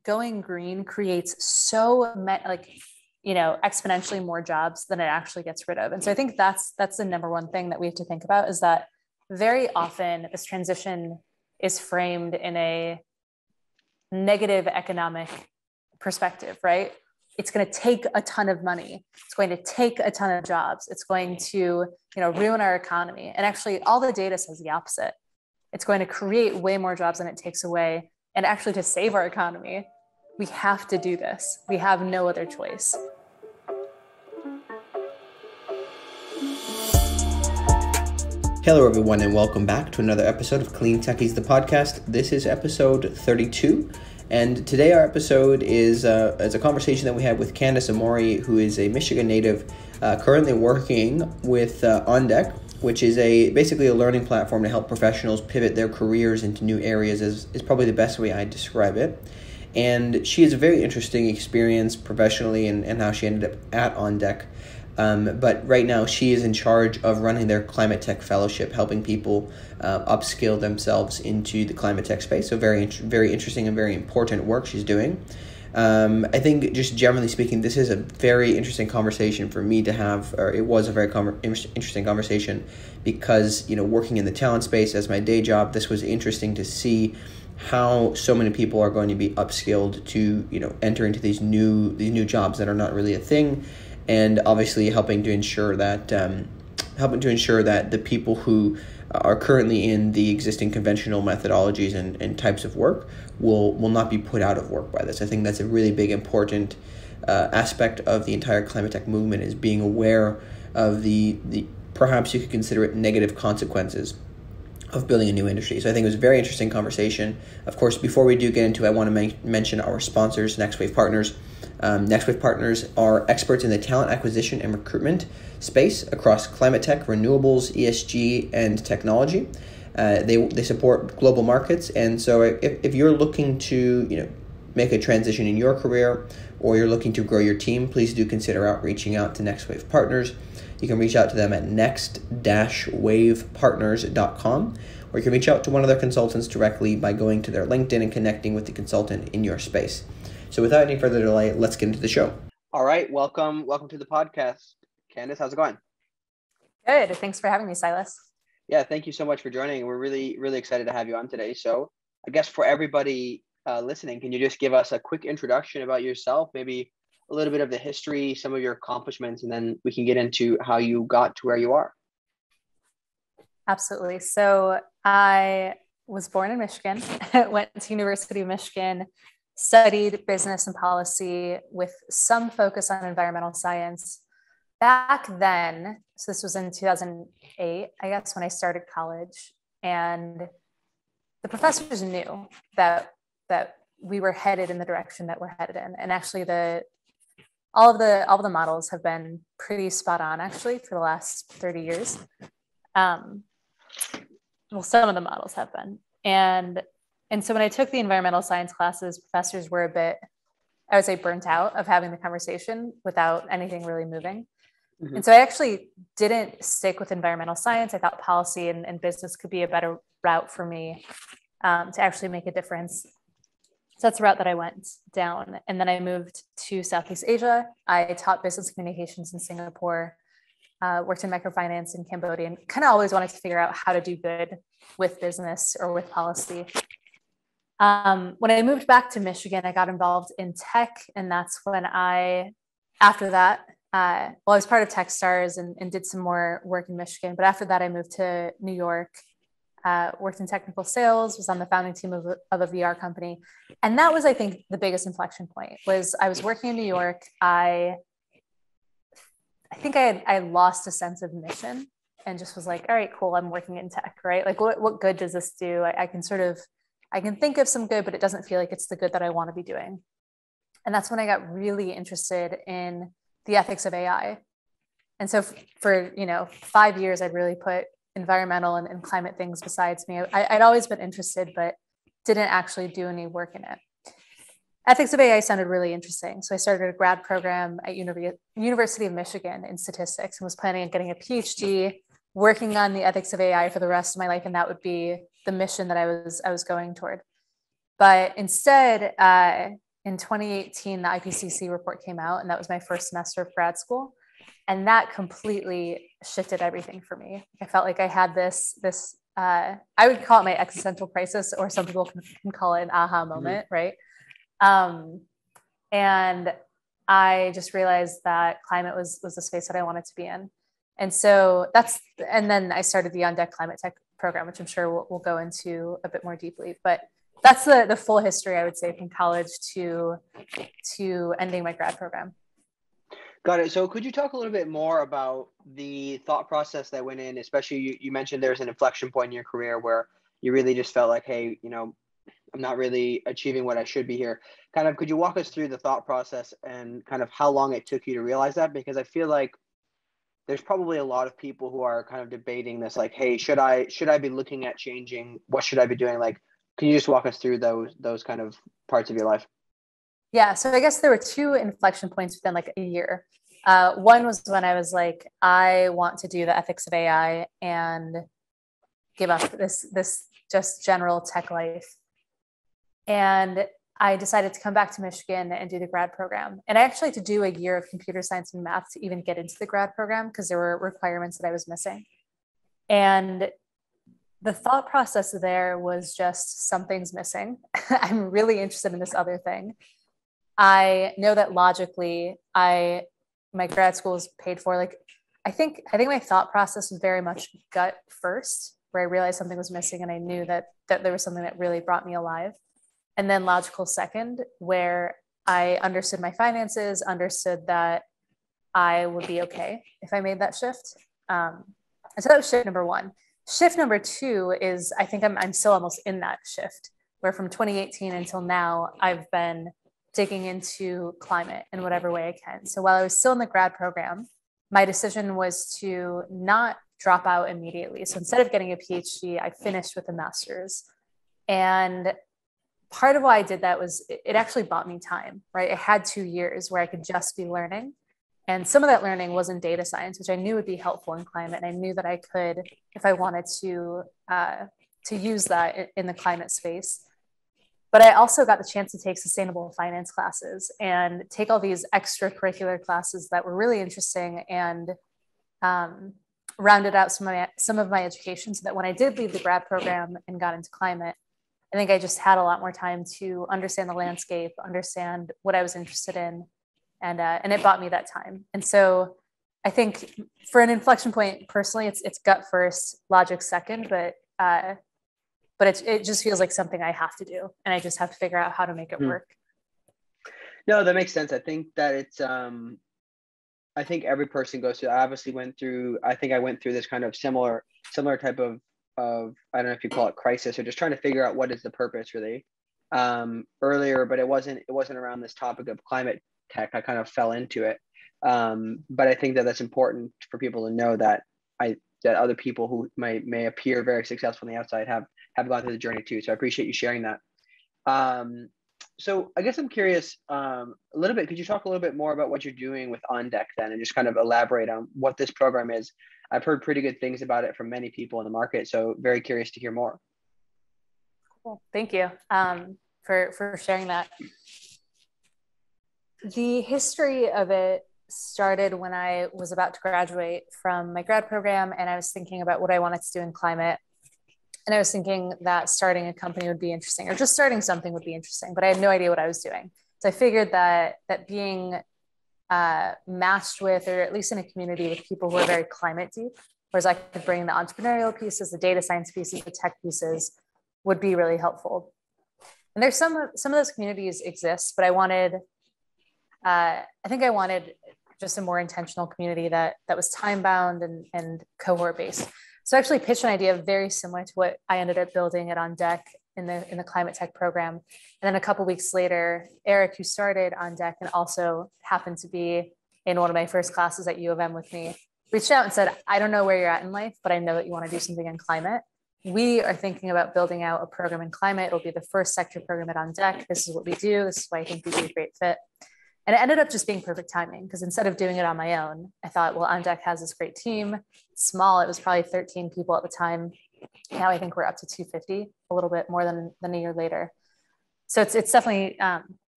going green creates so many, exponentially more jobs than it actually gets rid of. And so I think that's the number one thing that we have to think about, is that very often this transition is framed in a negative economic perspective, right? It's going to take a ton of money. It's going to take a ton of jobs. It's going to, ruin our economy. And actually all the data says the opposite. It's going to create way more jobs than it takes away. And actually, to save our economy, we have to do this. We have no other choice. Hello everyone, and welcome back to another episode of CleanTech is the podcast. This is episode 32. And today our episode is a conversation that we had with Candice Ammori, who is a Michigan native, currently working with On Deck, which is basically a learning platform to help professionals pivot their careers into new areas, is probably the best way I'd describe it. And she has a very interesting experience professionally and how she ended up at On Deck. But right now she is in charge of running their ClimateTech fellowship, helping people upskill themselves into the ClimateTech space. So very interesting and very important work she's doing. I think just generally speaking, this is a very interesting conversation for me to have, or it was a very interesting conversation because, working in the talent space as my day job, this was interesting to see how so many people are going to be upskilled to, enter into these new jobs that are not really a thing. And obviously helping to ensure that the people who are currently in the existing conventional methodologies and types of work will not be put out of work by this. I think that's a really big important aspect of the entire ClimateTech movement, is being aware of the perhaps you could consider it negative consequences of building a new industry. So I think it was a very interesting conversation. Of course, before we do get into it, I want to mention our sponsors, Next Wave Partners. Next Wave Partners are experts in the talent acquisition and recruitment space across climate tech, renewables, ESG, and technology. They support global markets, and so if you're looking to make a transition in your career, or you're looking to grow your team, please do consider reaching out to Next Wave Partners. You can reach out to them at next-wavepartners.com, or you can reach out to one of their consultants directly by going to their LinkedIn and connecting with the consultant in your space. So without any further delay, let's get into the show. All right, welcome to the podcast. Candice, how's it going? Good. Thanks for having me, Silas. Yeah, thank you so much for joining. We're really, really excited to have you on today. So I guess for everybody listening, can you just give us a quick introduction about yourself, maybe a little bit of the history, some of your accomplishments, and then we can get into how you got to where you are. Absolutely. So I was born in Michigan, went to University of Michigan, studied business and policy with some focus on environmental science. Back then, so this was in 2008, I guess, when I started college, and the professors knew that we were headed in the direction that we're headed in. And actually all of the models have been pretty spot on actually for the last 30 years. Well, some of the models have been. And so when I took the environmental science classes, professors were a bit, I would say, burnt out of having the conversation without anything really moving. Mm-hmm. And so I actually didn't stick with environmental science. I thought policy and business could be a better route for me to actually make a difference. So that's the route that I went down. And then I moved to Southeast Asia. I taught business communications in Singapore, worked in microfinance in Cambodia, and kind of always wanted to figure out how to do good with business or with policy. When I moved back to Michigan, I got involved in tech. And that's when after that, I was part of Techstars and did some more work in Michigan. But after that, I moved to New York, worked in technical sales, was on the founding team of a VR company. And that was, I think, the biggest inflection point. Was I was working in New York. I think I lost a sense of mission and just was like, all right, cool, I'm working in tech, right? Like what good does this do? I can think of some good, but it doesn't feel like it's the good that I want to be doing. And that's when I got really interested in the ethics of AI. And so for 5 years, I'd really put environmental and climate things besides me. I'd always been interested, but didn't actually do any work in it. Ethics of AI sounded really interesting. So I started a grad program at University of Michigan in statistics and was planning on getting a PhD, working on the ethics of AI for the rest of my life. And that would be the mission that I was going toward. But instead, in 2018, the IPCC report came out, and that was my first semester of grad school. And that completely shifted everything for me. I felt like I had this I would call it my existential crisis, or some people can call it an aha moment, right? And I just realized that climate was the space that I wanted to be in. And so and then I started the On Deck ClimateTech program, which I'm sure we'll go into a bit more deeply, but that's the full history, I would say, from college to ending my grad program. Got it. So could you talk a little bit more about the thought process that went in, especially you mentioned there's an inflection point in your career where you really just felt like, hey, I'm not really achieving what I should be here. Kind of, could you walk us through the thought process and kind of how long it took you to realize that? Because I feel like there's probably a lot of people who are kind of debating this, like, hey, should I be looking at changing? What should I be doing? Like, can you just walk us through those kind of parts of your life? Yeah, so I guess there were two inflection points within like a year. One was when I was like, I want to do the ethics of AI and give up this just general tech life. And I decided to come back to Michigan and do the grad program. And I actually had to do a year of computer science and math to even get into the grad program because there were requirements that I was missing. And the thought process there was just something's missing. I'm really interested in this other thing. I know that logically, my grad school is paid for. Like, I think my thought process was very much gut first, where I realized something was missing and I knew that there was something that really brought me alive. And then logical second, where I understood my finances, understood that I would be okay if I made that shift. And so that was shift number one. Shift number two is, I think I'm still almost in that shift, where from 2018 until now, I've been digging into climate in whatever way I can. So while I was still in the grad program, my decision was to not drop out immediately. So instead of getting a PhD, I finished with a master's. And part of why I did that was it actually bought me time, right? I had 2 years where I could just be learning. And some of that learning was in data science, which I knew would be helpful in climate. And I knew that I could, if I wanted to use that in the climate space. But I also got the chance to take sustainable finance classes and take all these extracurricular classes that were really interesting and rounded out some of my education so that when I did leave the grad program and got into climate, I think I just had a lot more time to understand the landscape, understand what I was interested in, and it bought me that time. And so I think for an inflection point, personally, it's gut first, logic second, but it just feels like something I have to do, and I just have to figure out how to make it work. No, that makes sense. I think that it's I think every person goes through. I obviously went through this kind of similar type of I don't know if you call it crisis, or just trying to figure out what is the purpose really earlier, but it wasn't around this topic of climate tech. I kind of fell into it, but I think that that's important for people to know that other people who may appear very successful on the outside have gone through the journey too. So I appreciate you sharing that. So I guess I'm curious a little bit. Could you talk a little bit more about what you're doing with On Deck then, and just kind of elaborate on what this program is? I've heard pretty good things about it from many people in the market, so very curious to hear more. Cool. Thank you for sharing that. The history of it started when I was about to graduate from my grad program, and I was thinking about what I wanted to do in climate. And I was thinking that starting a company would be interesting, or just starting something would be interesting, but I had no idea what I was doing. So I figured that being matched with, or at least in a community with people who are very climate deep, whereas I could bring the entrepreneurial pieces, the data science pieces, the tech pieces, would be really helpful. And there's some of those communities exist, but I think I wanted just a more intentional community that was time bound and cohort based. So I actually pitched an idea very similar to what I ended up building at On Deck in the ClimateTech program. And then a couple of weeks later, Eric, who started On Deck and also happened to be in one of my first classes at U of M with me, reached out and said, I don't know where you're at in life, but I know that you want to do something in climate. We are thinking about building out a program in climate. It'll be the first sector program at On Deck. This is what we do. This is why I think we'd be a great fit. And it ended up just being perfect timing, because instead of doing it on my own, I thought, well, On Deck has this great team. It's small. It was probably 13 people at the time. Now I think we're up to 250, a little bit more than a year later. So it's definitely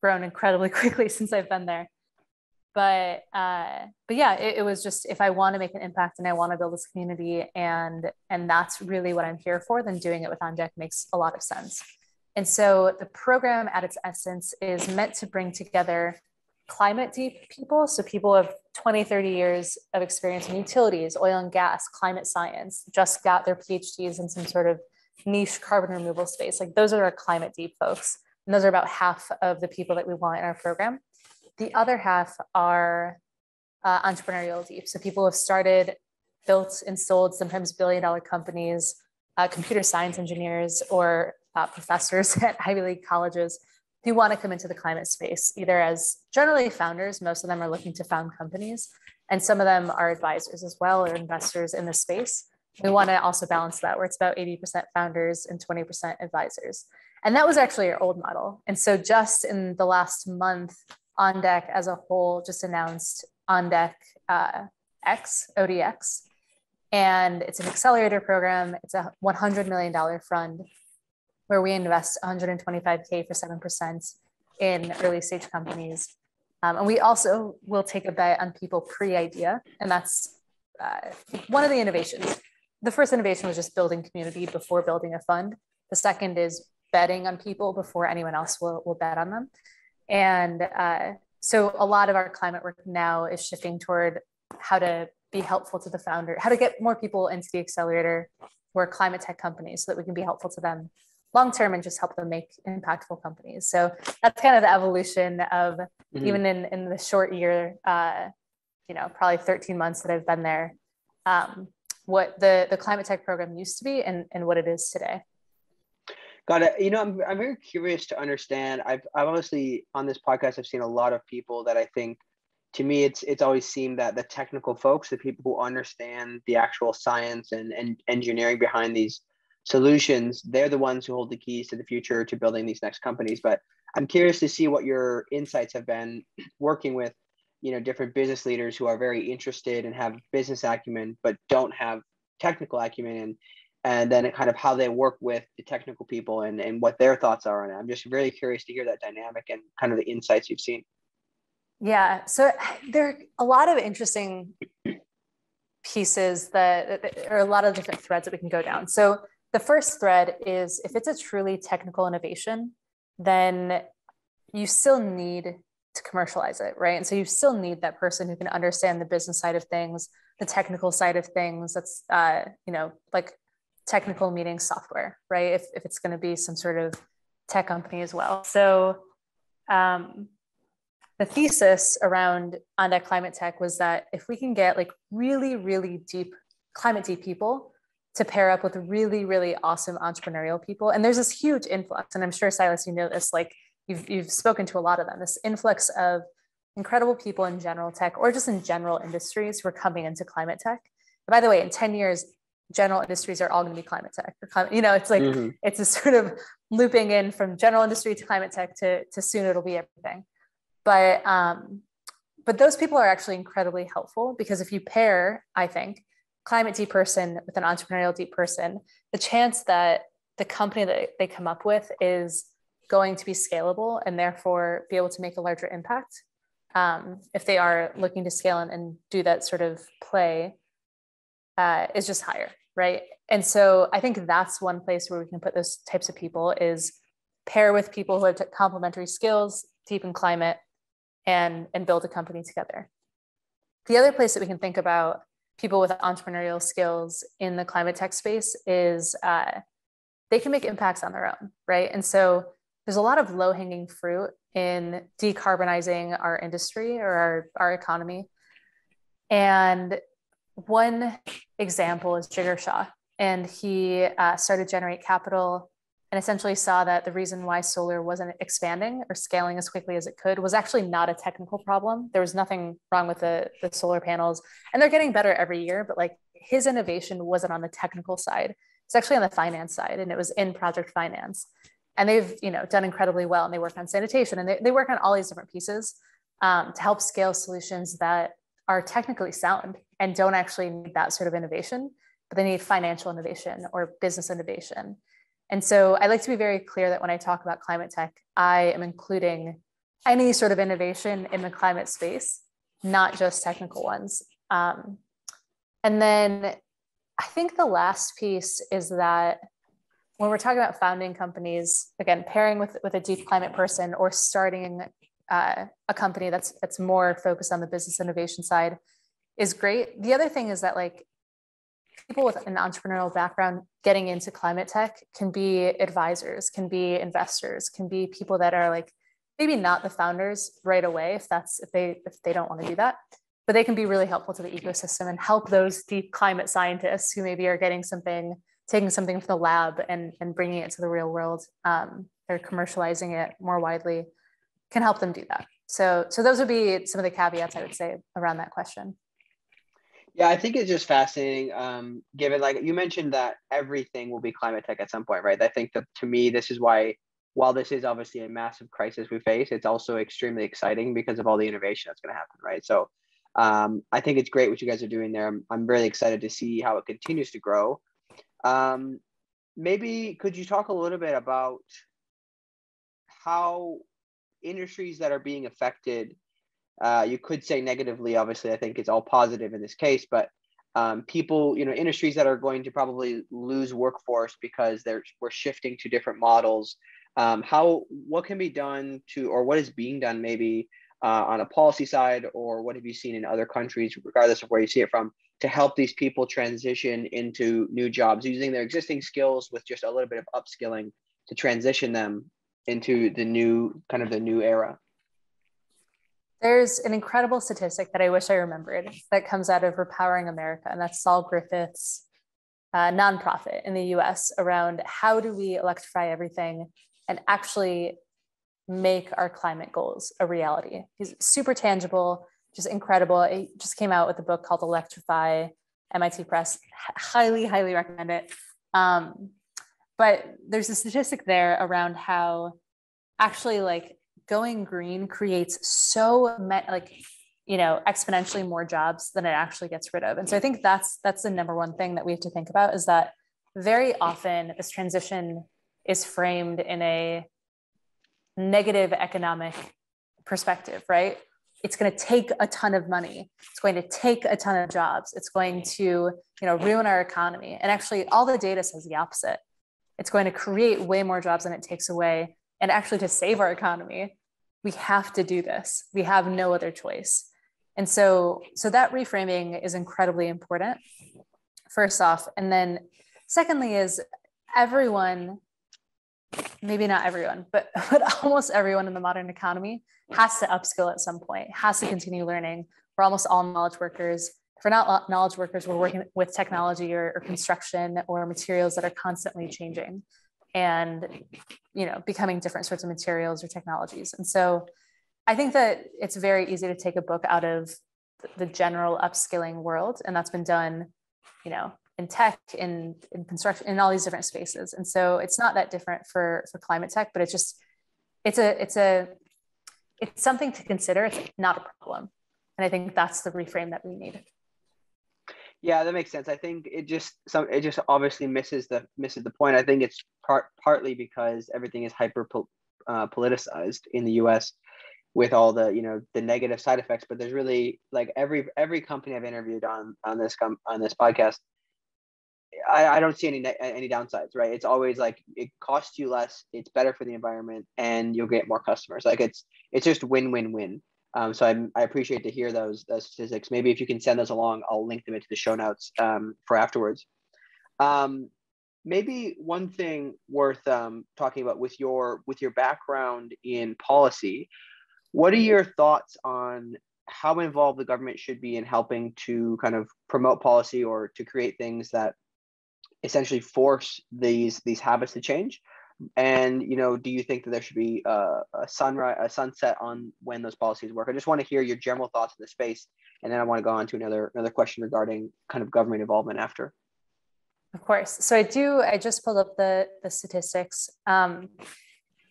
grown incredibly quickly since I've been there. But yeah, it was just, if I want to make an impact and I want to build this community, and that's really what I'm here for, then doing it with On Deck makes a lot of sense. And so the program at its essence is meant to bring together climate deep people. So people of 20, 30 years of experience in utilities, oil and gas, climate science, just got their PhDs in some sort of niche carbon removal space. Like those are our climate deep folks. And those are about half of the people that we want in our program. The other half are entrepreneurial deep. So people have started, built and sold sometimes billion-dollar companies, computer science engineers, or professors at Ivy League colleges who want to come into the climate space, either as generally founders. Most of them are looking to found companies, and some of them are advisors as well, or investors in the space. We want to also balance that, where it's about 80% founders and 20% advisors. And that was actually our old model. And so just in the last month, On Deck as a whole just announced On Deck X, ODX. And it's an accelerator program. It's a $100 million fund where we invest $125K for 7% in early stage companies. And we also will take a bet on people pre-idea. And that's one of the innovations. The first innovation was just building community before building a fund. The second is betting on people before anyone else will bet on them. And so a lot of our climate work now is shifting toward how to be helpful to the founder, how to get more people into the accelerator who are climate tech companies so that we can be helpful to them long-term and just help them make impactful companies. So that's kind of the evolution of even in the short year, probably 13 months that I've been there, what the climate tech program used to be and what it is today. Got it. I'm very curious to understand. I've honestly, on this podcast, I've seen a lot of people that I think, to me, it's always seemed that the technical folks, the people who understand the actual science and engineering behind these solutions, they're the ones who hold the keys to the future, to building these next companies. But I'm curious to see what your insights have been working with, different business leaders who are very interested and have business acumen, but don't have technical acumen, and then kind of how they work with the technical people and what their thoughts are on it. I'm just really curious to hear that dynamic and kind of the insights you've seen. Yeah, so there are a lot of interesting pieces that are a lot of different threads that we can go down. So the first thread is, if it's a truly technical innovation, then you still need to commercialize it, right? And so you still need that person who can understand the business side of things, the technical side of things. That's, like technical meaning software, right? If it's going to be some sort of tech company as well. So the thesis around On Deck Climate Tech was that if we can get like really, really deep, climate deep people to pair up with really, really awesome entrepreneurial people. And there's this huge influx, and I'm sure, Silas, you know this, like you've spoken to a lot of them, this influx of incredible people in general tech or just in general industries who are coming into climate tech. And by the way, in 10 years, general industries are all going to be climate tech. It's like, it's a sort of looping in from general industry to climate tech to soon it'll be everything. But those people are actually incredibly helpful, because if you pair, I think, climate deep person with an entrepreneurial deep person, the chance that the company that they come up with is going to be scalable and therefore be able to make a larger impact, if they are looking to scale and do that sort of play, is just higher, right? And so I think that's one place where we can put those types of people, is pair with people who have complementary skills, deep in climate, and build a company together. The other place that we can think about people with entrepreneurial skills in the climate tech space is they can make impacts on their own, right? And so there's a lot of low-hanging fruit in decarbonizing our industry or our economy. And one example is Jigar Shah. And he started Generate Capital and essentially saw that the reason why solar wasn't expanding or scaling as quickly as it could was actually not a technical problem. There was nothing wrong with the solar panels, and they're getting better every year, but like his innovation wasn't on the technical side. It's actually on the finance side, and it was in project finance. And they've done incredibly well, and they work on sanitation, and they work on all these different pieces to help scale solutions that are technically sound and don't actually need that sort of innovation, but they need financial innovation or business innovation. And so I like to be very clear that when I talk about climate tech, I am including any sort of innovation in the climate space, not just technical ones. And then I think the last piece is that when we're talking about founding companies, again, pairing with a deep climate person or starting a company that's more focused on the business innovation side is great. The other thing is that like people with an entrepreneurial background getting into climate tech can be advisors, can be investors, can be people that are like maybe not the founders right away if they don't want to do that, but they can be really helpful to the ecosystem and help those deep climate scientists who maybe are taking something from the lab and bringing it to the real world, or commercializing it more widely, can help them do that. So those would be some of the caveats I would say around that question. Yeah, I think it's just fascinating, given like you mentioned that everything will be climate tech at some point, right? I think that to me, this is why, while this is obviously a massive crisis we face, it's also extremely exciting because of all the innovation that's going to happen, right? So I think it's great what you guys are doing there. I'm really excited to see how it continues to grow. Maybe could you talk a little bit about how industries that are being affected, you could say negatively, obviously, I think it's all positive in this case, but people, industries that are going to probably lose workforce because we're shifting to different models. What can be done or what is being done maybe on a policy side, or what have you seen in other countries, regardless of where you see it from, to help these people transition into new jobs using their existing skills with just a little bit of upskilling to transition them into the new era? There's an incredible statistic that I wish I remembered that comes out of Repowering America, and that's Saul Griffith's nonprofit in the US around how do we electrify everything and actually make our climate goals a reality. He's super tangible, just incredible. He just came out with a book called Electrify, MIT Press. Highly, highly recommend it. But there's a statistic there around how actually like going green creates exponentially more jobs than it actually gets rid of. And so I think that's the number one thing that we have to think about, is that very often this transition is framed in a negative economic perspective, right? It's going to take a ton of money. It's going to take a ton of jobs. It's going to, ruin our economy. And actually all the data says the opposite. It's going to create way more jobs than it takes away. And actually to save our economy, we have to do this. We have no other choice. And so that reframing is incredibly important, first off. And then secondly is everyone, maybe not everyone, but almost everyone in the modern economy has to upskill at some point, has to continue learning. We're almost all knowledge workers. If we're not knowledge workers, we're working with technology or construction or materials that are constantly changing and becoming different sorts of materials or technologies. And so I think that it's very easy to take a book out of the general upskilling world, and that's been done in tech, in construction, in all these different spaces. And so it's not that different for climate tech, but it's something to consider. It's not a problem, and I think that's the reframe that we need. Yeah, that makes sense. I think it just obviously misses the point. I think it's partly because everything is hyper politicized in the U.S. with all the the negative side effects. But there's really like every company I've interviewed on this podcast, I don't see any downsides, right? It's always like it costs you less, it's better for the environment, and you'll get more customers. Like it's just win-win-win. So I appreciate to hear those statistics. Maybe if you can send those along, I'll link them into the show notes for afterwards. Maybe one thing worth talking about with your background in policy, what are your thoughts on how involved the government should be in helping to kind of promote policy or to create things that essentially force these habits to change? And do you think that there should be a sunset on when those policies work? I just want to hear your general thoughts in the space, and then I want to go on to another question regarding kind of government involvement after. Of course. So I just pulled up the statistics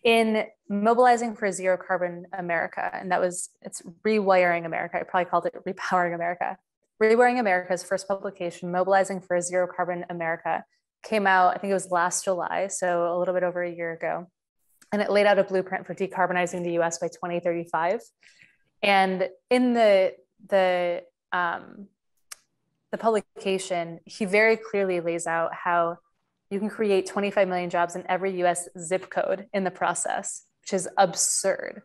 in mobilizing for a zero carbon America, and it's Rewiring America. I probably called it Repowering America. Rewiring America's first publication, Mobilizing for a Zero Carbon America, came out, I think it was last July, so a little bit over a year ago. and it laid out a blueprint for decarbonizing the US by 2035. And in the publication, he very clearly lays out how you can create 25 million jobs in every US zip code in the process, which is absurd,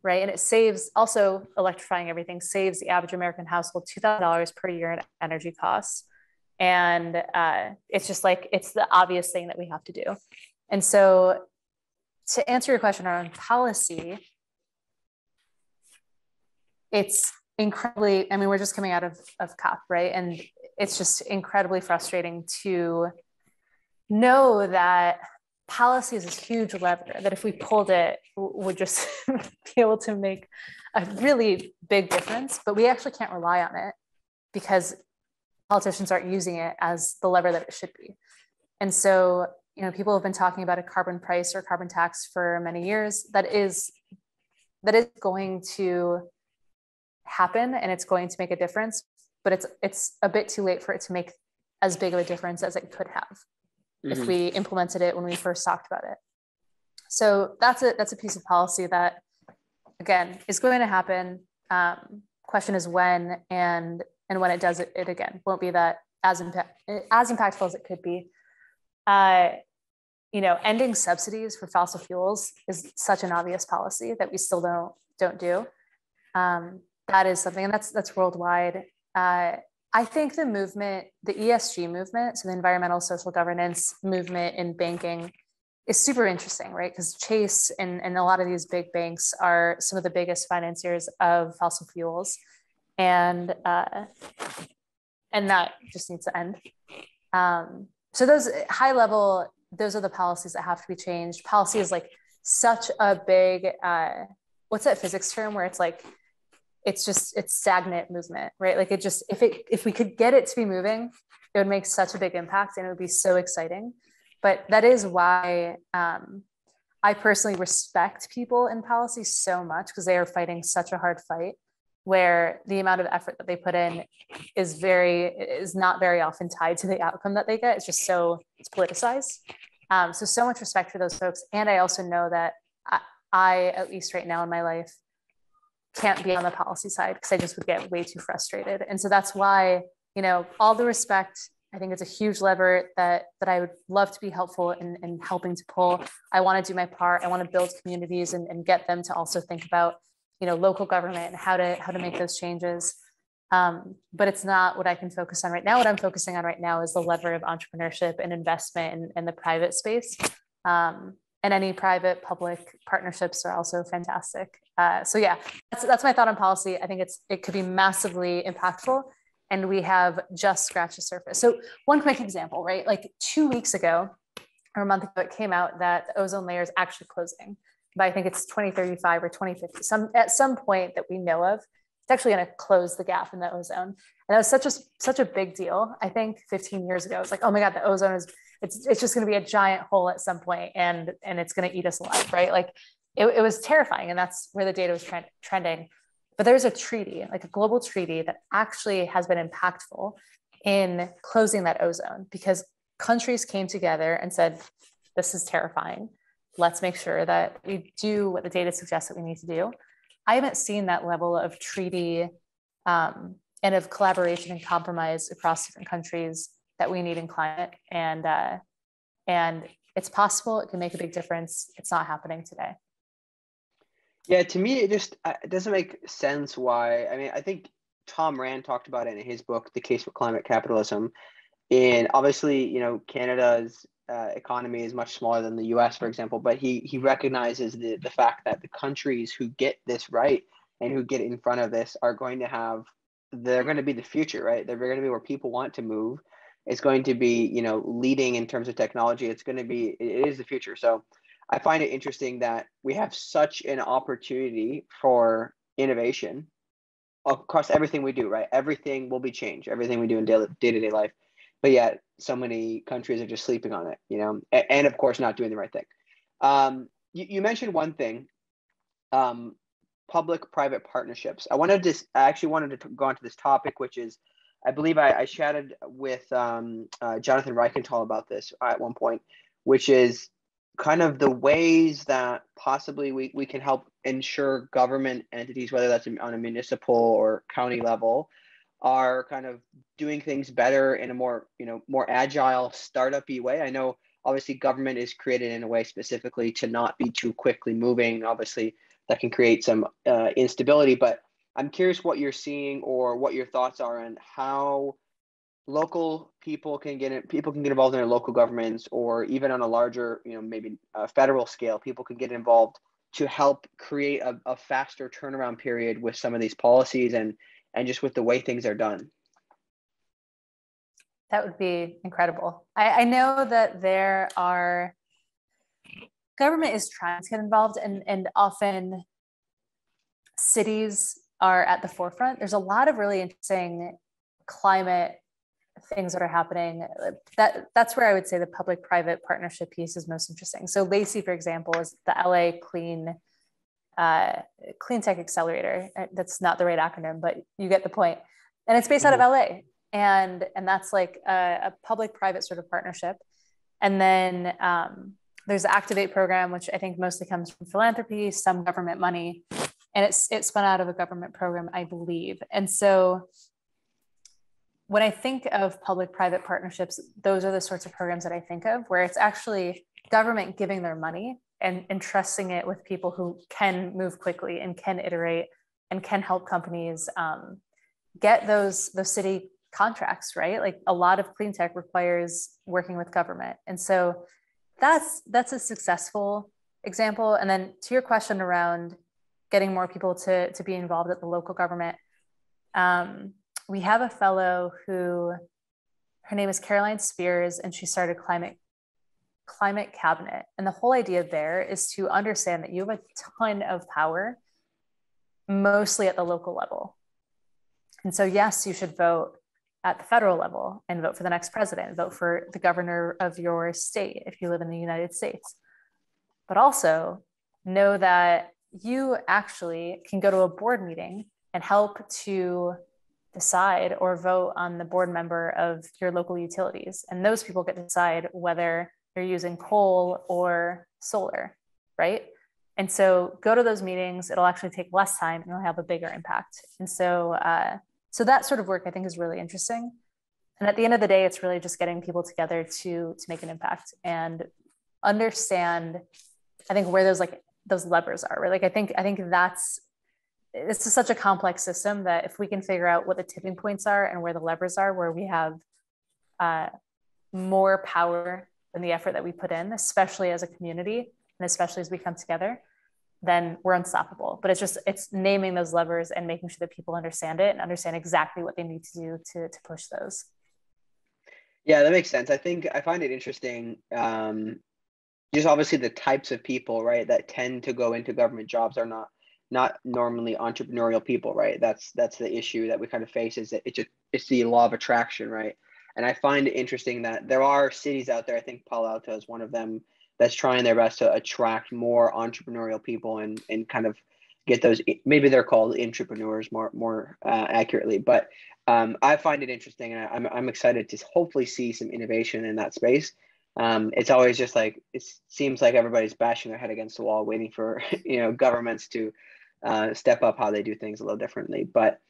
right? And it saves, also electrifying everything, saves the average American household $2,000 per year in energy costs. And it's just like, it's the obvious thing that we have to do. And so to answer your question around policy, it's incredibly, I mean, we're just coming out of COP, right? And it's just incredibly frustrating to know that policy is this huge lever that if we pulled it would just be able to make a really big difference, but we actually can't rely on it because politicians aren't using it as the lever that it should be. And so, you know, people have been talking about a carbon price or carbon tax for many years. That is going to happen and it's going to make a difference, but it's a bit too late for it to make as big of a difference as it could have if we implemented it when we first talked about it. So that's a piece of policy that, again, is going to happen. Question is when, and when it does, it again won't be that as impactful as it could be. You know, ending subsidies for fossil fuels is such an obvious policy that we still don't do. That is something, and that's worldwide. I think the movement, the ESG movement, so the environmental social governance movement in banking, is super interesting, right? Because Chase and a lot of these big banks are some of the biggest financiers of fossil fuels, and that just needs to end. So those high level, those are the policies that have to be changed. Policy is like such a big, what's that physics term where it's like, it's stagnant movement, right? Like if we could get it to be moving, it would make such a big impact and it would be so exciting. But that is why I personally respect people in policy so much, because they are fighting such a hard fight where the amount of effort that they put in is not very often tied to the outcome that they get. It's just it's politicized. So much respect for those folks. And I also know that I, at least right now in my life, can't be on the policy side because I just would get way too frustrated. And so that's why, you know, all the respect, I think it's a huge lever that I would love to be helpful in helping to pull. I want to do my part. I want to build communities and get them to also think about, you know, local government and how to make those changes. But it's not what I can focus on right now. What I'm focusing on right now is the lever of entrepreneurship and investment in the private space. And any private public partnerships are also fantastic. So yeah, that's my thought on policy. I think it could be massively impactful, and we have just scratched the surface. So one quick example, right? Like 2 weeks ago or a month ago, it came out that the ozone layer is actually closing, but I think it's 2035 or 2050. At some point that we know of, it's actually going to close the gap in the ozone. And that was such a big deal. I think 15 years ago, it was like, oh my God, the ozone it's just going to be a giant hole at some point and it's going to eat us alive, right? Like it was terrifying, and that's where the data was trending. But there's a treaty, like a global treaty, that actually has been impactful in closing that ozone, because countries came together and said, this is terrifying. Let's make sure that we do what the data suggests that we need to do. I haven't seen that level of treaty and of collaboration and compromise across different countries that we need in climate. And it's possible. It can make a big difference. It's not happening today. Yeah, to me, it doesn't make sense why. I mean, I think Tom Rand talked about it in his book, The Case for Climate Capitalism. And obviously, you know, Canada's economy is much smaller than the US, for example, but he recognizes the fact that the countries who get this right and who get in front of this they're going to be the future, right? They're going to be where people want to move. It's going to be, you know, leading in terms of technology. It is the future. So I find it interesting that we have such an opportunity for innovation across everything we do, right? Everything will be changed, everything we do in day-to-day life. But yet so many countries are just sleeping on it, you know, and of course not doing the right thing. You mentioned one thing, public-private partnerships. I actually wanted to go on to this topic, which is, I believe I chatted with Jonathan Reichenthal about this at one point, which is kind of the ways that possibly we can help ensure government entities, whether that's on a municipal or county level, are kind of doing things better in a more, more agile, startup-y way. I know obviously government is created in a way specifically to not be too quickly moving. Obviously that can create some instability, but I'm curious what you're seeing or what your thoughts are on how local people can get involved in their local governments, or even on a larger, maybe a federal scale, people can get involved to help create a faster turnaround period with some of these policies and just with the way things are done. That would be incredible. I know that government is trying to get involved, and often cities are at the forefront. There's a lot of really interesting climate things that are happening. That's where I would say the public-private partnership piece is most interesting. So Lacey, for example, is the LA CleanTech Accelerator. That's not the right acronym, but you get the point. And it's based out of LA. And that's like a public-private sort of partnership. And then there's the Activate program, which I think mostly comes from philanthropy, some government money, and it spun out of a government program, I believe. And so when I think of public-private partnerships, those are the sorts of programs that I think of, where it's actually government giving their money and entrusting it with people who can move quickly and can iterate and can help companies get those city contracts, right? Like a lot of clean tech requires working with government. And so that's a successful example. And then to your question around getting more people to be involved at the local government, we have a fellow who, her name is Caroline Spears, and she started Climate Cabinet. And the whole idea there is to understand that you have a ton of power, mostly at the local level. And so, yes, you should vote at the federal level and vote for the next president, vote for the governor of your state if you live in the United States. But also know that you actually can go to a board meeting and help to decide or vote on the board member of your local utilities. And those people get to decide whether you're using coal or solar, right? And so go to those meetings. It'll actually take less time and you'll have a bigger impact. And so, so that sort of work I think is really interesting. And at the end of the day, it's really just getting people together to make an impact and understand, I think, where those levers are, right? Like I think it's such a complex system that if we can figure out what the tipping points are and where the levers are, where we have more power than the effort that we put in, especially as a community and especially as we come together, then we're unstoppable. But it's naming those levers and making sure that people understand it and understand exactly what they need to do to push those. Yeah, that makes sense. I find it interesting. Just obviously the types of people, right, that tend to go into government jobs are not normally entrepreneurial people, right? That's the issue that we kind of face, is that it's the law of attraction, right? And I find it interesting that there are cities out there, I think Palo Alto is one of them, that's trying their best to attract more entrepreneurial people and kind of get those, maybe they're called entrepreneurs more accurately, but I find it interesting, and I'm excited to hopefully see some innovation in that space. It's always just like, it seems like everybody's bashing their head against the wall, waiting for, governments to step up how they do things a little differently. But,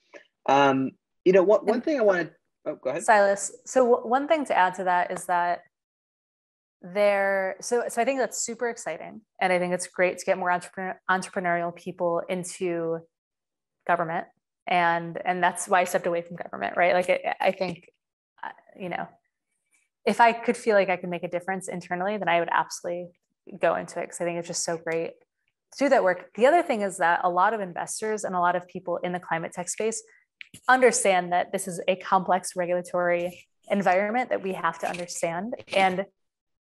one thing I wanted, go ahead. Silas. So one thing to add to that is that so I think that's super exciting. And I think it's great to get more entrepreneurial people into government. And that's why I stepped away from government, right? Like I think, if I could feel like I could make a difference internally, then I would absolutely go into it, because I think it's just so great to do that work. The other thing is that a lot of investors and a lot of people in the climate tech space understand that this is a complex regulatory environment that we have to understand, and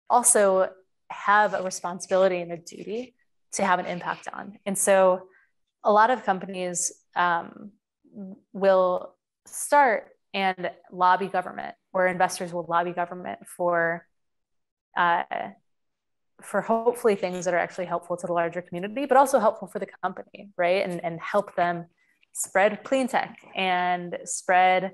also have a responsibility and a duty to have an impact on. And so a lot of companies will start and lobby government, or investors will lobby government for hopefully things that are actually helpful to the larger community, but also helpful for the company, right? And help them spread clean tech and spread,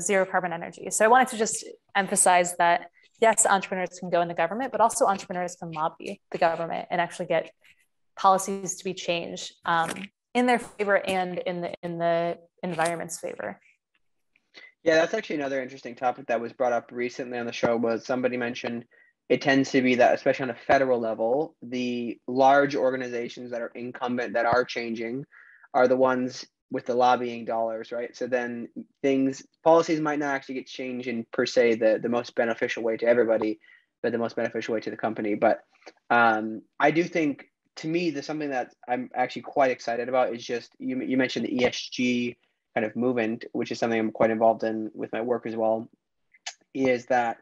zero carbon energy. So I wanted to just emphasize that yes, entrepreneurs can go in the government, but also entrepreneurs can lobby the government and actually get policies to be changed in their favor and in the environment's favor. Yeah, that's actually another interesting topic that was brought up recently on the show. Was somebody mentioned it tends to be that, especially on a federal level, the large organizations that are incumbent that are changing are the ones with the lobbying dollars, right? So then policies might not actually get changed in per se the most beneficial way to everybody, but the most beneficial way to the company. But I do think, to me, there's something that I'm actually quite excited about is just, you mentioned the ESG kind of movement, which is something I'm quite involved in with my work as well, is that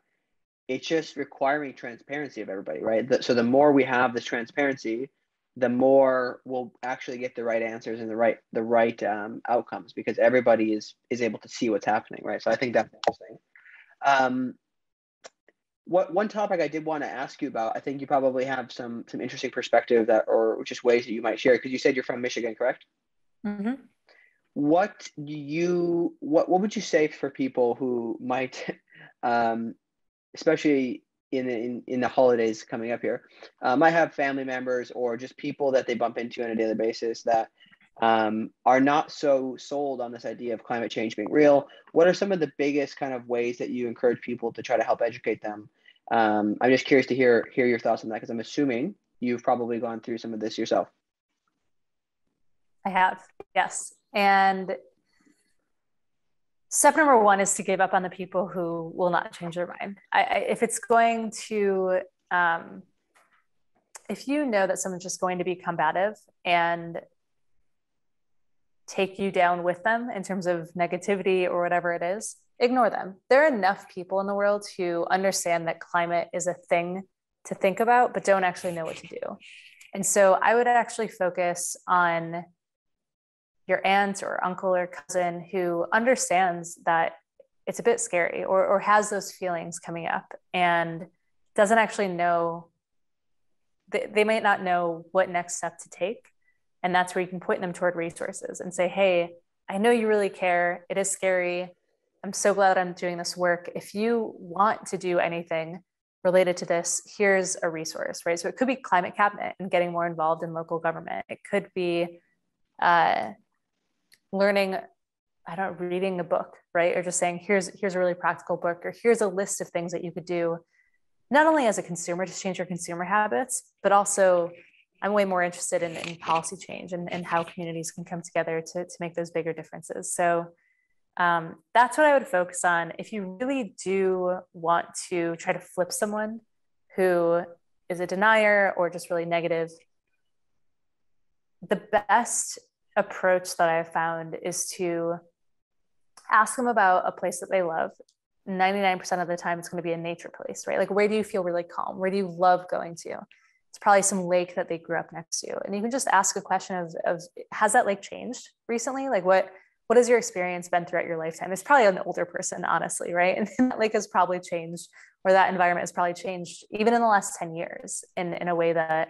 it's just requiring transparency of everybody, right? So the more we have this transparency, the more we'll actually get the right answers and the right outcomes, because everybody is able to see what's happening, right? So I think that's interesting. One topic I did want to ask you about, I think you probably have some interesting perspective or just ways that you might share, because you said you're from Michigan, correct? Mm-hmm. What would you say for people who might, especially in the holidays coming up here, might have family members or just people that they bump into on a daily basis that are not so sold on this idea of climate change being real? What are some of the biggest kind of ways that you encourage people to try to help educate them? I'm just curious to hear your thoughts on that, because I'm assuming you've probably gone through some of this yourself. I have, yes. And step number one is to give up on the people who will not change their mind. If it's going to, if you know that someone's just going to be combative and take you down with them in terms of negativity or whatever it is, ignore them. There are enough people in the world who understand that climate is a thing to think about, but don't actually know what to do. And so I would actually focus on your aunt or uncle or cousin who understands that it's a bit scary or has those feelings coming up and doesn't actually know, they might not know what next step to take. And that's where you can point them toward resources and say, hey, I know you really care. It is scary. I'm so glad I'm doing this work. If you want to do anything related to this, here's a resource, right? So it could be climate cabinet and getting more involved in local government. It could be learning, reading a book, right? Or just saying, here's a really practical book, or here's a list of things that you could do, not only as a consumer to change your consumer habits, but also I'm way more interested in policy change and how communities can come together to make those bigger differences. So that's what I would focus on. If you really do want to try to flip someone who is a denier or just really negative, the best approach that I've found is to ask them about a place that they love. 99% of the time, it's going to be a nature place, right? Like, where do you feel really calm? Where do you love going to? It's probably some lake that they grew up next to. And you can just ask a question of has that lake changed recently? Like, what has your experience been throughout your lifetime? It's probably an older person, honestly, right? And that lake has probably changed, or that environment has probably changed even in the last 10 years in a way that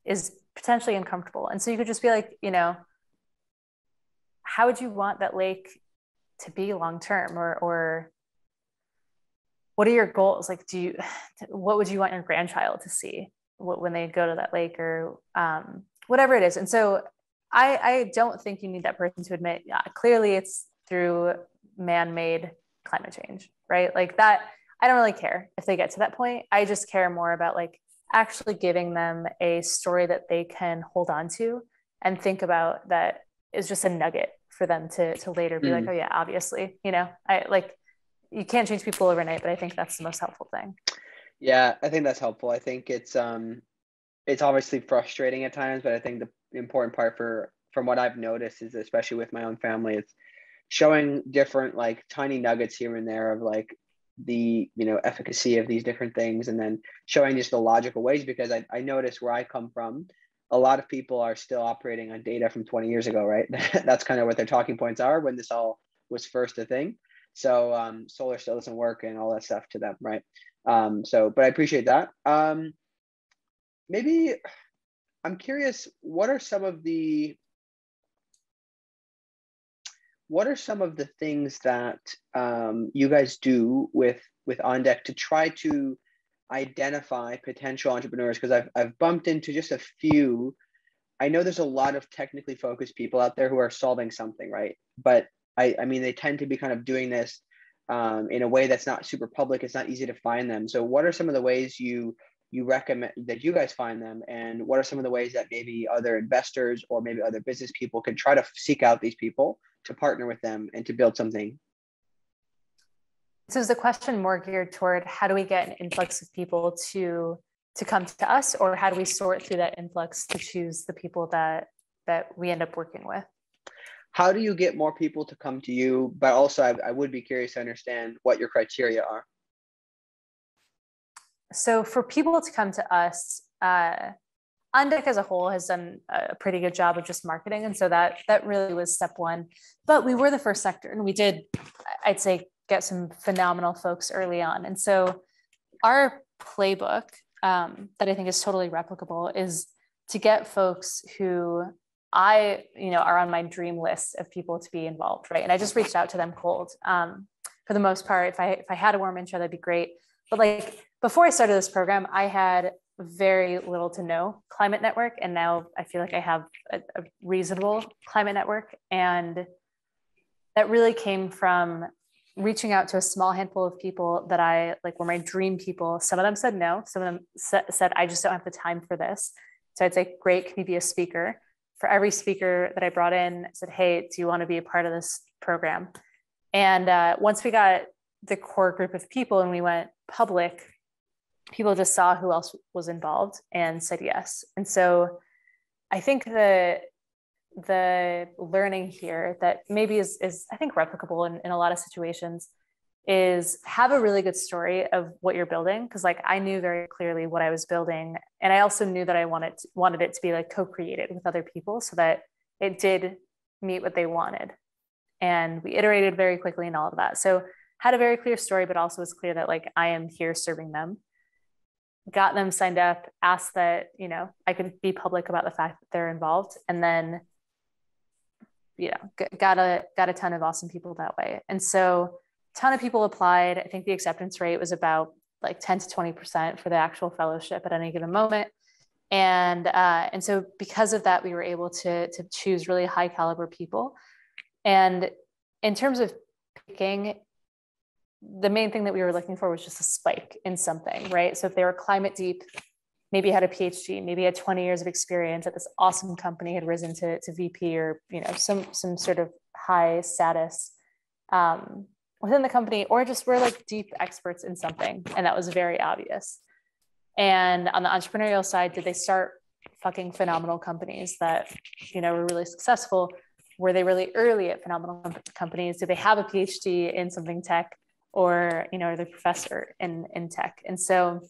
is potentially uncomfortable. And so you could just be like, how would you want that lake to be long-term, or what are your goals? Like, what would you want your grandchild to see when they go to that lake, or whatever it is? And so I don't think you need that person to admit, yeah, clearly it's through man-made climate change, right? Like that, I don't really care if they get to that point. I just care more about like actually giving them a story that they can hold on to and think about, that is just a nugget for them to later be like, oh yeah, obviously, you can't change people overnight, but I think that's the most helpful thing. Yeah, I think that's helpful. I think it's obviously frustrating at times, but I think the important part from what I've noticed is, especially with my own family, it's showing different like tiny nuggets here and there of like the efficacy of these different things, and then showing just the logical ways, because I notice where I come from, a lot of people are still operating on data from 20 years ago, right? That's kind of what their talking points are when this all was first a thing. So solar still doesn't work and all that stuff to them, right? But I appreciate that. Maybe I'm curious, what are some of the what are some of the things that you guys do with On Deck to try to identify potential entrepreneurs? Because I've bumped into just a few. I know there's a lot of technically focused people out there who are solving something, right? But I mean, they tend to be kind of doing this in a way that's not super public. It's not easy to find them. So what are some of the ways you recommend that you guys find them? And what are some of the ways that maybe other investors or maybe other business people can try to seek out these people to partner with them and to build something? So is the question more geared toward how do we get an influx of people to come to us, or how do we sort through that influx to choose the people that we end up working with? How do you get more people to come to you? But also I would be curious to understand what your criteria are. So for people to come to us, On Deck as a whole has done a pretty good job of just marketing. And so that really was step one. But we were the first sector, and we did, I'd say, get some phenomenal folks early on. And so our playbook that I think is totally replicable is to get folks who are on my dream list of people to be involved, right? And I just reached out to them cold. For the most part, if I had a warm intro, that'd be great. But like before I started this program, I had very little to no climate network. And now I feel like I have a reasonable climate network. And that really came from reaching out to a small handful of people that I like were my dream people. Some of them said no. Some of them said, I just don't have the time for this. So I'd say, great, can you be a speaker? For every speaker that I brought in, I said, hey, do you want to be a part of this program? And once we got the core group of people and we went public, people just saw who else was involved and said yes. And so I think the learning here that maybe is I think replicable in a lot of situations is have a really good story of what you're building. Cause like I knew very clearly what I was building. And I also knew that I wanted it to be like co-created with other people so that it did meet what they wanted. And we iterated very quickly and all of that. So had a very clear story, but also was clear that like I am here serving them. Got them signed up, asked that, I could be public about the fact that they're involved. And then got a ton of awesome people that way. And so a ton of people applied. I think the acceptance rate was about like 10 to 20% for the actual fellowship at any given moment. And so because of that, we were able to choose really high caliber people. And in terms of picking, the main thing that we were looking for was just a spike in something, right? So if they were climate deep, maybe had a PhD, maybe had 20 years of experience at this awesome company, had risen to VP or, some sort of high status within the company, or just were like deep experts in something. And that was very obvious. And on the entrepreneurial side, did they start fucking phenomenal companies that, were really successful? Were they really early at phenomenal companies? Did they have a PhD in something tech, or, are they a professor in tech? And so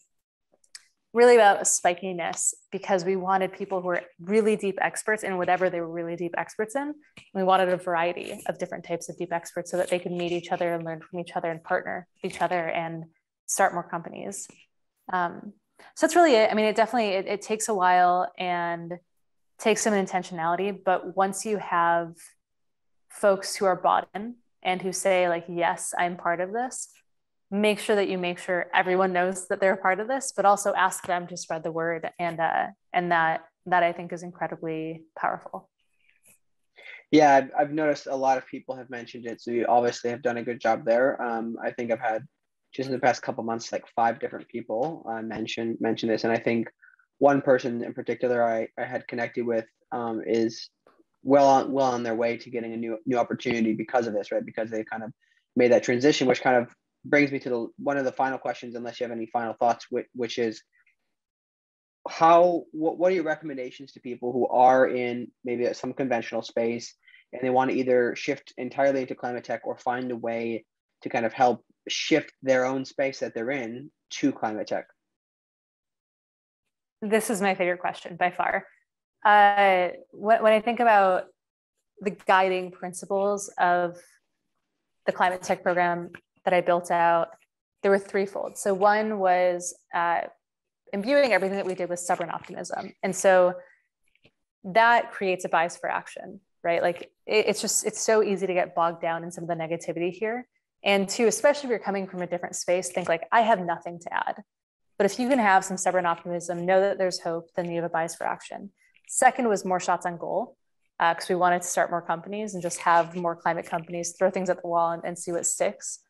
really about a spikiness, because we wanted people who were really deep experts in whatever they were really deep experts in. We wanted a variety of different types of deep experts so that they could meet each other and learn from each other and partner with each other and start more companies. So that's really it. I mean, it takes a while and takes some intentionality, but once you have folks who are bought in and who say like, yes, I'm part of this, make sure everyone knows that they're a part of this, but also ask them to spread the word. And that I think is incredibly powerful. Yeah, I've noticed a lot of people have mentioned it. So you obviously have done a good job there. I think I've had just in the past couple of months, like 5 different people mention this. And I think one person in particular I had connected with is well on their way to getting a new opportunity because of this, right? Because they kind of made that transition, which kind of brings me to one of the final questions, unless you have any final thoughts, which is what are your recommendations to people who are in maybe some conventional space and they want to either shift entirely into climate tech or find a way to kind of help shift their own space that they're in to climate tech? This is my favorite question by far. When I think about the guiding principles of the climate tech program that I built out, there were threefold. So one was imbuing everything that we did with stubborn optimism. And so that creates a bias for action, right? Like it's so easy to get bogged down in some of the negativity here. And two, especially if you're coming from a different space, think like, I have nothing to add. But if you can have some stubborn optimism, know that there's hope, then you have a bias for action. Second was more shots on goal, because we wanted to start more companies and just have more climate companies, throw things at the wall and see what sticks.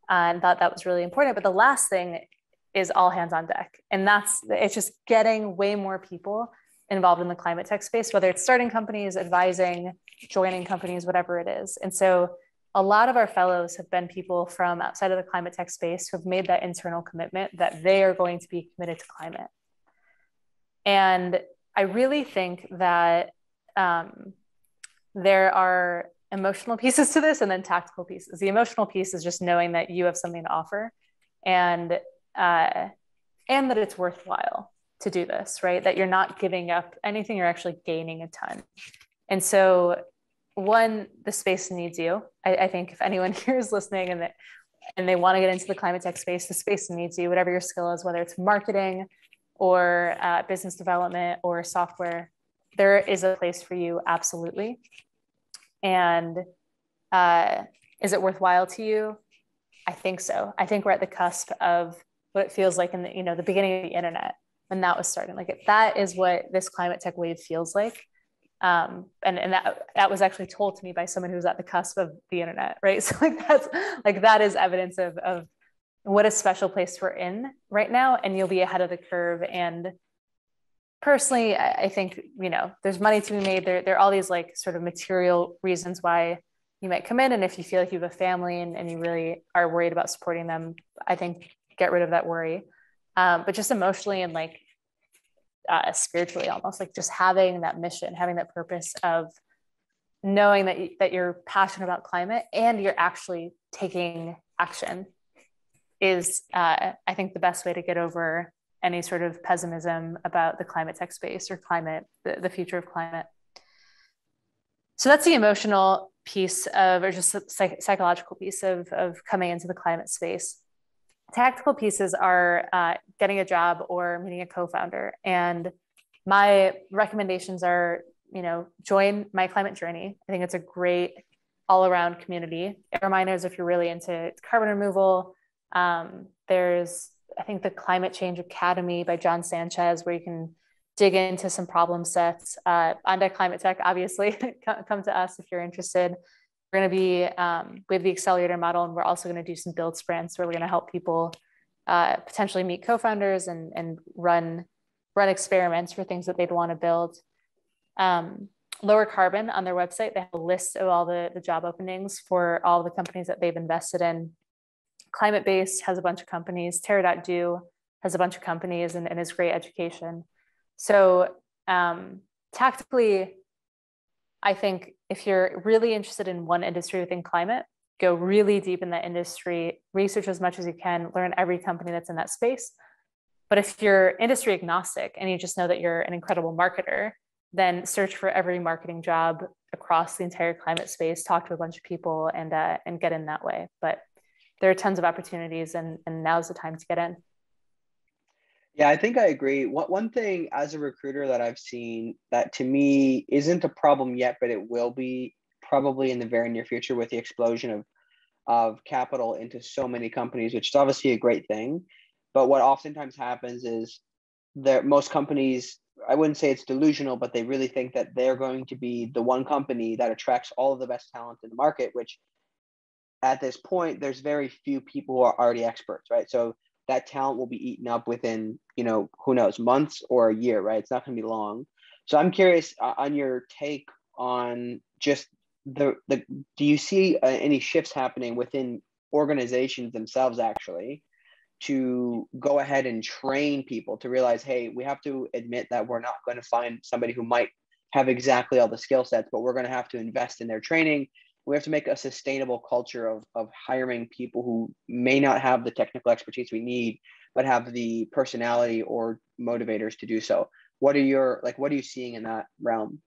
And thought that was really important. But the last thing is all hands on deck. And it's just getting way more people involved in the climate tech space, whether it's starting companies, advising, joining companies, whatever it is. And so a lot of our fellows have been people from outside of the climate tech space who have made that internal commitment that they are going to be committed to climate. And I really think that there are emotional pieces to this and then tactical pieces. The emotional piece is just knowing that you have something to offer and that it's worthwhile to do this, right? That you're not giving up anything, you're actually gaining a ton. And so one, the space needs you. I think if anyone here is listening and they want to get into the climate tech space, the space needs you, whatever your skill is, whether it's marketing or business development or software, there is a place for you, absolutely. And is it worthwhile to you? I think so. I think we're at the cusp of what it feels like in the beginning of the internet when that was starting. Like that is what this climate tech wave feels like. And that was actually told to me by someone who's at the cusp of the internet, right? So that is evidence of what a special place we're in right now, and you'll be ahead of the curve. And personally, I think there's money to be made. There are all these like sort of material reasons why you might come in, and if you feel like you have a family and you really are worried about supporting them, I think get rid of that worry. But just emotionally and like spiritually, almost like just having that mission, having that purpose of knowing that you're passionate about climate and you're actually taking action is, I think, the best way to get over any sort of pessimism about the climate tech space or climate, the future of climate. So that's the emotional piece or just a psychological piece of coming into the climate space. Tactical pieces are getting a job or meeting a co-founder. And my recommendations are, join My Climate Journey. I think it's a great all-around community. It reminders if you're really into carbon removal. There's, I think, the Climate Change Academy by John Sanchez, where you can dig into some problem sets. On ClimateTech, obviously, come to us if you're interested. We're going to be, we have the accelerator model, and we're also going to do some build sprints where we're going to help people potentially meet co-founders and run experiments for things that they'd want to build. Lower Carbon, on their website, they have a list of all the job openings for all the companies that they've invested in. Climate Base has a bunch of companies. Terra.do has a bunch of companies and is great education. So tactically, I think if you're really interested in one industry within climate, go really deep in that industry, research as much as you can, learn every company that's in that space. But if you're industry agnostic and you just know that you're an incredible marketer, then search for every marketing job across the entire climate space, talk to a bunch of people and get in that way. But there are tons of opportunities and now's the time to get in. Yeah, I think I agree. One thing as a recruiter that I've seen that to me isn't a problem yet, but it will be probably in the very near future with the explosion of capital into so many companies, which is obviously a great thing. But what oftentimes happens is that most companies, I wouldn't say it's delusional, but they really think that they're going to be the one company that attracts all of the best talent in the market, which at this point, there's very few people who are already experts, right? So that talent will be eaten up within, who knows, months or a year, right? It's not going to be long. So I'm curious on your take on just do you see any shifts happening within organizations themselves actually to go ahead and train people to realize, hey, we have to admit that we're not going to find somebody who might have exactly all the skill sets, but we're going to have to invest in their training. We have to make a sustainable culture of hiring people who may not have the technical expertise we need, but have the personality or motivators to do so. What are you seeing in that realm?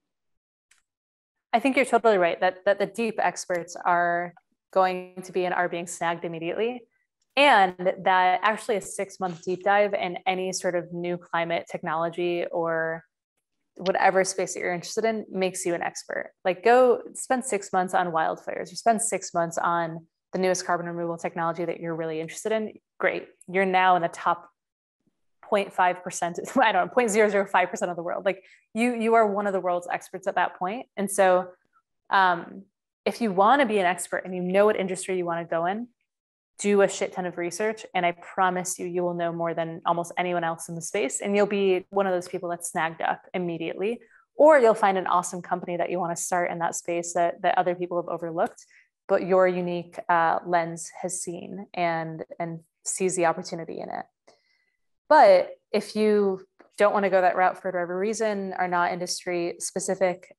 I think you're totally right that the deep experts are going to be and are being snagged immediately. And that actually a 6-month deep dive in any sort of new climate technology or whatever space that you're interested in makes you an expert. Like go spend 6 months on wildfires, or spend 6 months on the newest carbon removal technology that you're really interested in. Great. You're now in the top 0.5%, I don't know, 0.005% of the world. Like you are one of the world's experts at that point. And so if you want to be an expert and you know what industry you want to go in, do a shit ton of research. And I promise you, you will know more than almost anyone else in the space. And you'll be one of those people that's snagged up immediately, or you'll find an awesome company that you want to start in that space that other people have overlooked, but your unique lens has seen and sees the opportunity in it. But if you don't want to go that route for whatever reason, are not industry specific,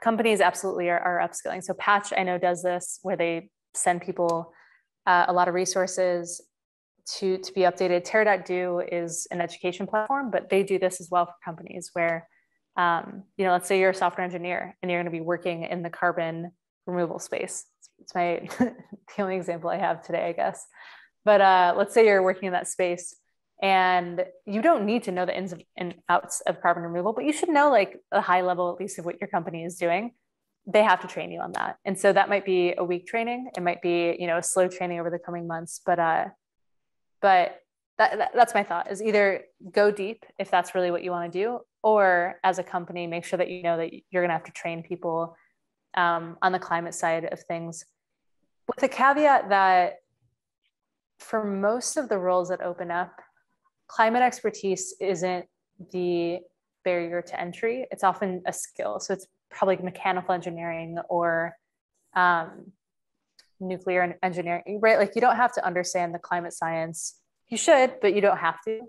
companies absolutely are upskilling. So Patch, I know, does this where they send people a lot of resources to be updated. Terra.do is an education platform, but they do this as well for companies where, let's say you're a software engineer and you're going to be working in the carbon removal space. It's my the only example I have today, I guess. But let's say you're working in that space and you don't need to know the ins and outs of carbon removal, but you should know like a high level, at least, of what your company is doing. They have to train you on that. And so that might be a week training. It might be, a slow training over the coming months, but that's my thought, is either go deep if that's really what you want to do, or as a company, make sure that you know that you're going to have to train people on the climate side of things, with the caveat that for most of the roles that open up, climate expertise isn't the barrier to entry. It's often a skill. So it's probably mechanical engineering or nuclear engineering, right? Like you don't have to understand the climate science. You should, but you don't have to.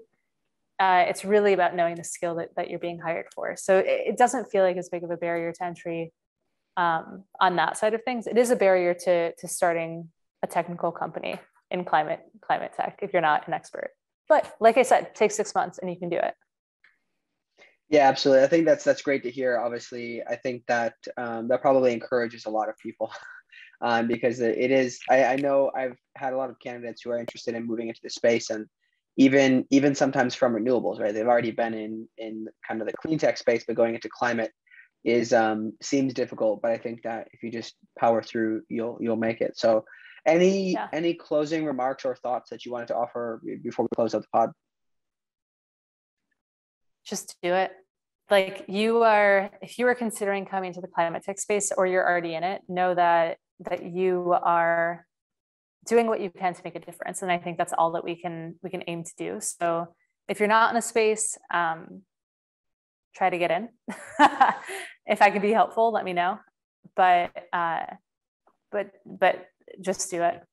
It's really about knowing the skill that you're being hired for. So it doesn't feel like as big of a barrier to entry on that side of things. It is a barrier to starting a technical company in climate tech if you're not an expert. But like I said, take 6 months and you can do it. Yeah, absolutely. I think that's great to hear. Obviously, I think that that probably encourages a lot of people because it is. I know I've had a lot of candidates who are interested in moving into the space, and even sometimes from renewables, right? They've already been in kind of the clean tech space, but going into climate is seems difficult. But I think that if you just power through, you'll make it. So, any closing remarks or thoughts that you wanted to offer before we close out the pod? Just do it. Like if you are considering coming to the climate tech space, or you're already in it, know that you are doing what you can to make a difference. And I think that's all that we can aim to do. So if you're not in a space, try to get in. If I could be helpful, let me know. But just do it.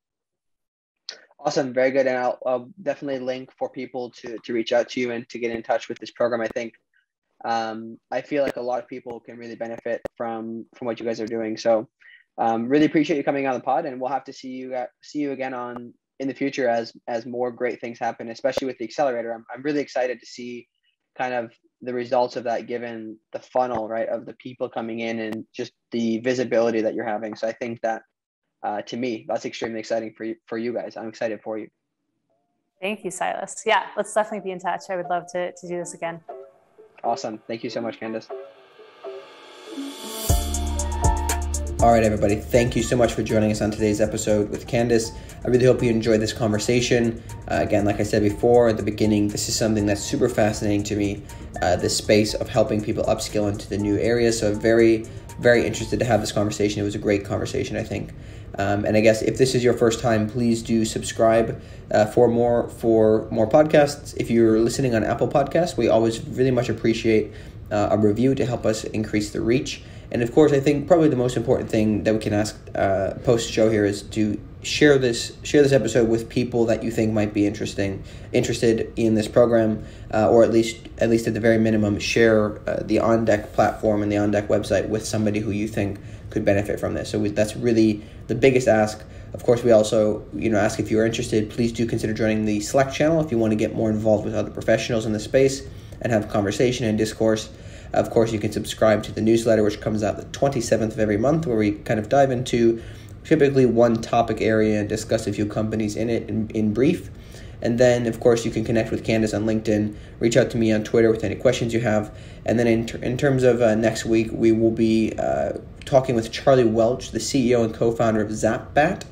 Awesome. Very good. And I'll definitely link for people to reach out to you and to get in touch with this program. I think I feel like a lot of people can really benefit from what you guys are doing. So really appreciate you coming on the pod, and we'll have to see you again in the future as more great things happen, especially with the accelerator. I'm really excited to see kind of the results of that, given the funnel, right, of the people coming in and just the visibility that you're having. So I think that to me, that's extremely exciting for you guys. I'm excited for you. Thank you, Silas. Yeah, let's definitely be in touch. I would love to do this again. Awesome. Thank you so much, Candice. All right, everybody. Thank you so much for joining us on today's episode with Candice. I really hope you enjoyed this conversation. Again, like I said before at the beginning, this is something that's super fascinating to me, this space of helping people upskill into the new areas. So I'm very, very interested to have this conversation. It was a great conversation, I think. And I guess if this is your first time, please do subscribe for more podcasts. If you're listening on Apple Podcasts, we always really much appreciate a review to help us increase the reach. And of course, I think probably the most important thing that we can ask post-show here is to share this episode with people that you think might be interested in this program, or at least at the very minimum, share the On Deck platform and the On Deck website with somebody who you think could benefit from this. So that's really the biggest ask. Of course, we also ask if you're interested, please do consider joining the Slack channel if you want to get more involved with other professionals in the space and have conversation and discourse. Of course, you can subscribe to the newsletter, which comes out the 27th of every month, where we kind of dive into typically one topic area and discuss a few companies in it in brief. And then, of course, you can connect with Candice on LinkedIn, reach out to me on Twitter with any questions you have. And then in terms of next week, we will be talking with Charlie Welch, the CEO and co-founder of ZapBatt,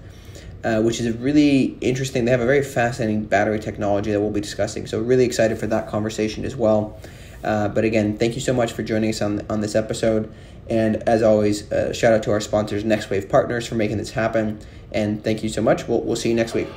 which is really interesting. They have a very fascinating battery technology that we'll be discussing. So really excited for that conversation as well. But again, thank you so much for joining us on this episode. And as always, shout out to our sponsors, Next Wave Partners, for making this happen. And thank you so much. We'll see you next week.